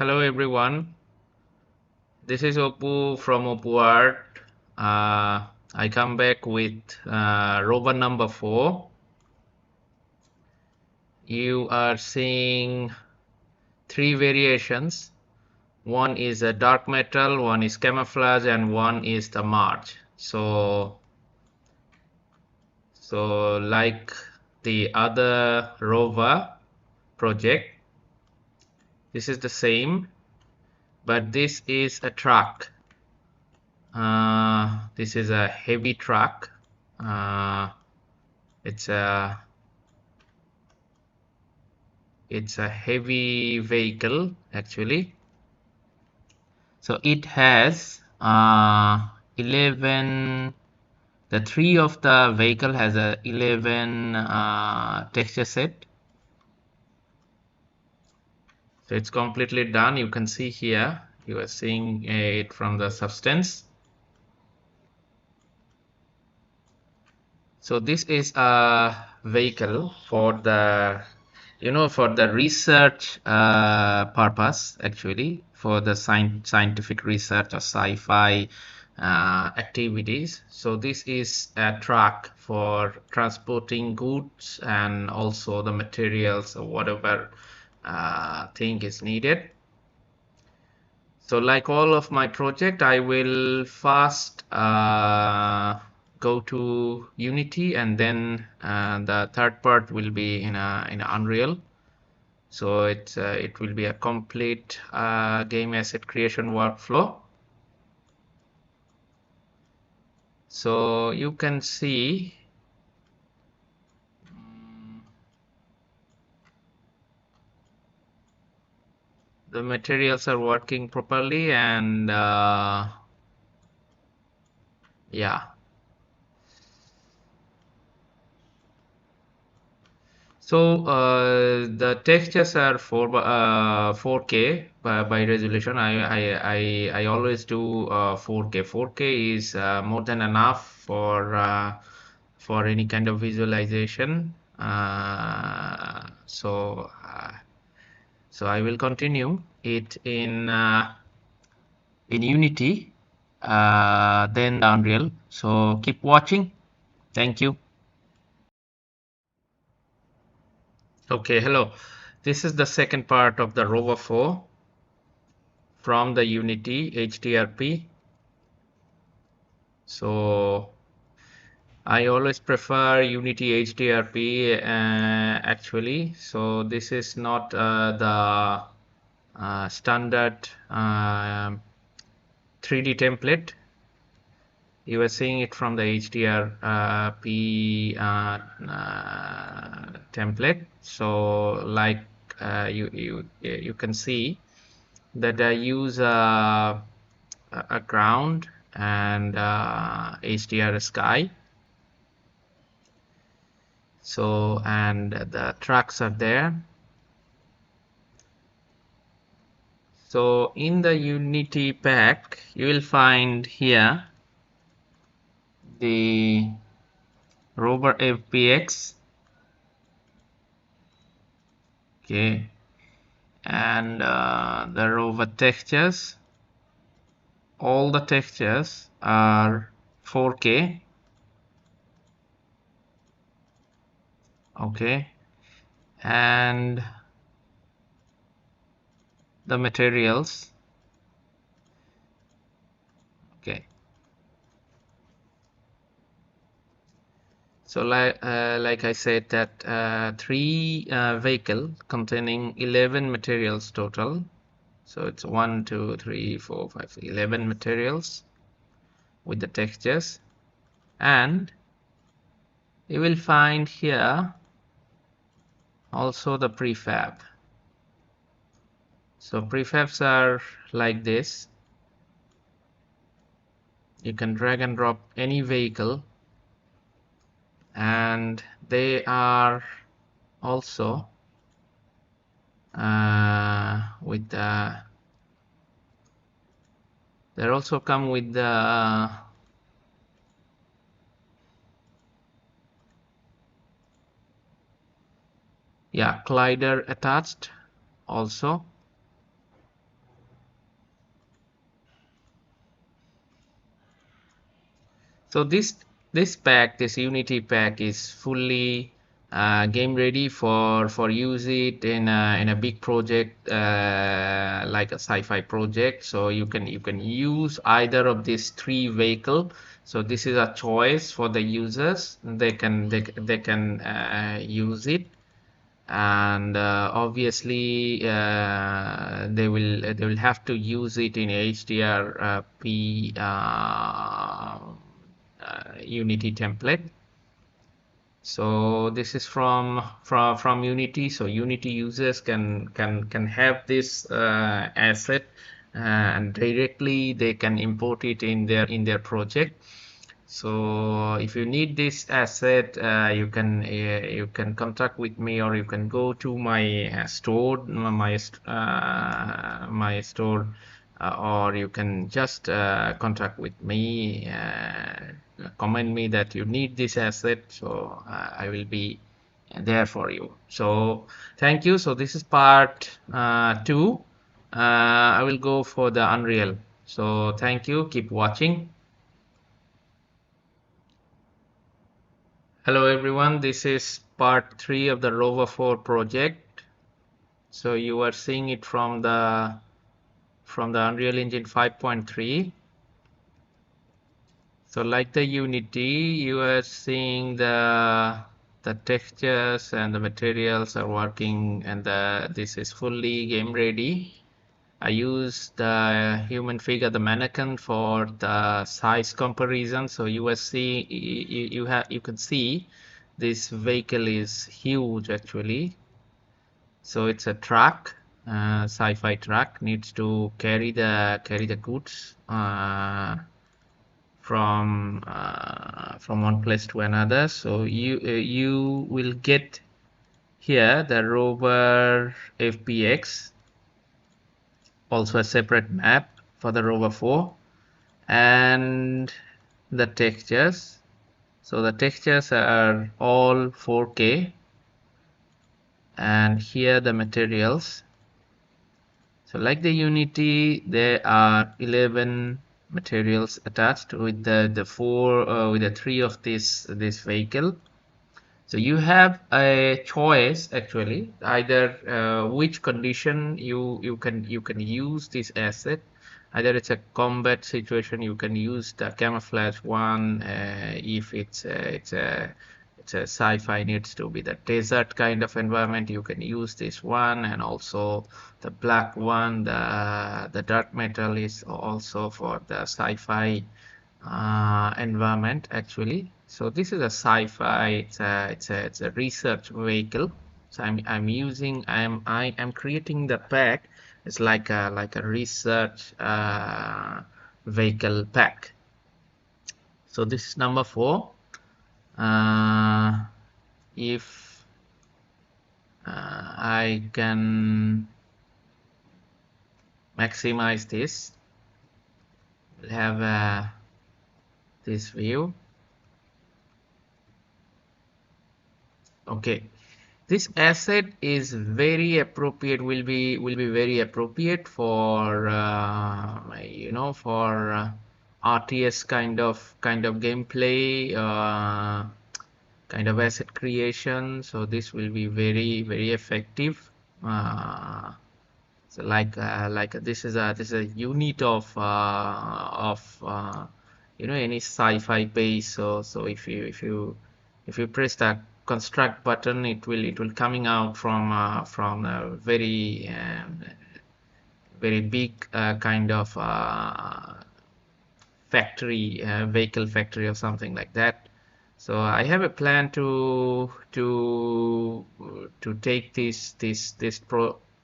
Hello everyone, this is Oppu from Oppu Art. I come back with rover number 4. You are seeing 3 variations. One is a dark metal, one is camouflage, and one is the march. So like the other rover project, this is the same, but this is a truck. This is a heavy truck. It's a heavy vehicle actually. So it has 11. The 3 of the vehicle has a 11 texture set. So it's completely done. You can see here. You are seeing it from the substance. So this is a vehicle for the for the research purpose, actually, for the scientific research or sci-fi activities. So this is a truck for transporting goods and also the materials or whatever thing is needed. So like all of my project, I will first go to Unity, and then the third part will be in Unreal. So it will be a complete game asset creation workflow. So you can see the materials are working properly, and yeah. So the textures are 4K by resolution. I always do 4K. 4K is more than enough for any kind of visualization. So I will continue it in Unity, then Unreal. So keep watching. Thank you. Okay, hello. This is the second part of the Rover 4 from the Unity HDRP. So I always prefer Unity HDRP actually. So this is not the standard 3D template. You are seeing it from the HDRP template. So like you can see that I use a ground and HDR sky. So and the tracks are there. So in the Unity pack, you will find here the Rover FBX, okay, and the Rover textures. All the textures are 4K, okay, and the materials, okay. So like I said that 3 vehicle containing 11 materials total. So it's 1, 2, 3, 4, 5, 11 materials with the textures, and you will find here also the prefab. So prefabs are like this. You can drag and drop any vehicle, and they are also with the they also come with the collider attached also. So this Unity pack is fully game ready for use it in a big project like a sci-fi project. So you can use either of these three vehicle. So this is a choice for the users. They can use it, and obviously they will have to use it in HDRP Unity template. So this is from Unity. So Unity users can have this asset, and directly they can import it in their project. So if you need this asset, you can contact with me, or you can go to my store, my store, or you can just contact with me, comment me that you need this asset. So I will be there for you. So thank you. So this is part 2. I will go for the Unreal. So thank you. Keep watching. Hello everyone, this is part 3 of the Rover 4 project. So you are seeing it from the Unreal Engine 5.3. So like the Unity, you are seeing the textures and the materials are working, and this is fully game ready. I use the human figure, the mannequin, for the size comparison. So you can see this vehicle is huge actually. So it's a truck, sci-fi truck, needs to carry the goods from one place to another. So you will get here the Rover FBX, also a separate map for the Rover 4, and the textures. So the textures are all 4K, and here the materials. So like the Unity, there are 11 materials attached with the 3 of this vehicle. So you have a choice actually, either which condition you can use this asset. Either it's a combat situation, you can use the camouflage one. If it's a sci-fi, needs to be the desert kind of environment, you can use this one. And also the black one, the dark metal, is also for the sci-fi environment actually. So this is a sci-fi. It's a research vehicle. So I am creating the pack. It's like a research vehicle pack. So this is number 4. If I can maximize this, we'll have this view. Okay, this asset is very appropriate, will be very appropriate for for RTS kind of gameplay, kind of asset creation. So this will be very effective. So like this is a unit of any sci-fi base. So if you press the construct button, it will coming out from a very big kind of factory, vehicle factory or something like that. So I have a plan to take this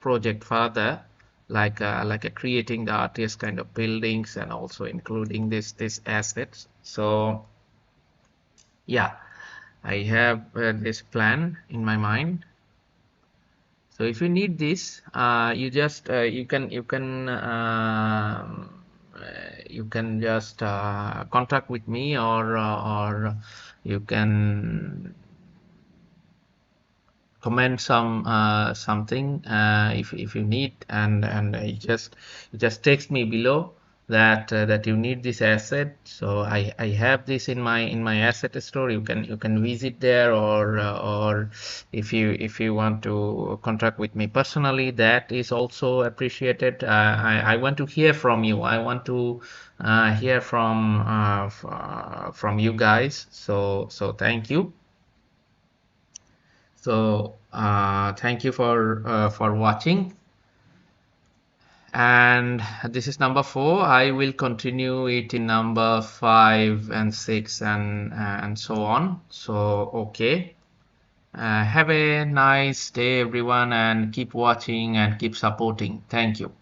project further, like creating the RTS kind of buildings, and also including this assets. So yeah, I have this plan in my mind. So if you need this, you can just contact with me, or you can comment something if you need, and you just text me below. that you need this asset. So I have this in my asset store. You can visit there, or if you want to contact with me personally, that is also appreciated. I want to hear from you. I want to hear from you guys. So thank you. So thank you for watching. And this is number 4. I will continue it in number 5 and 6 and so on. So okay, have a nice day everyone, and keep watching and keep supporting. Thank you.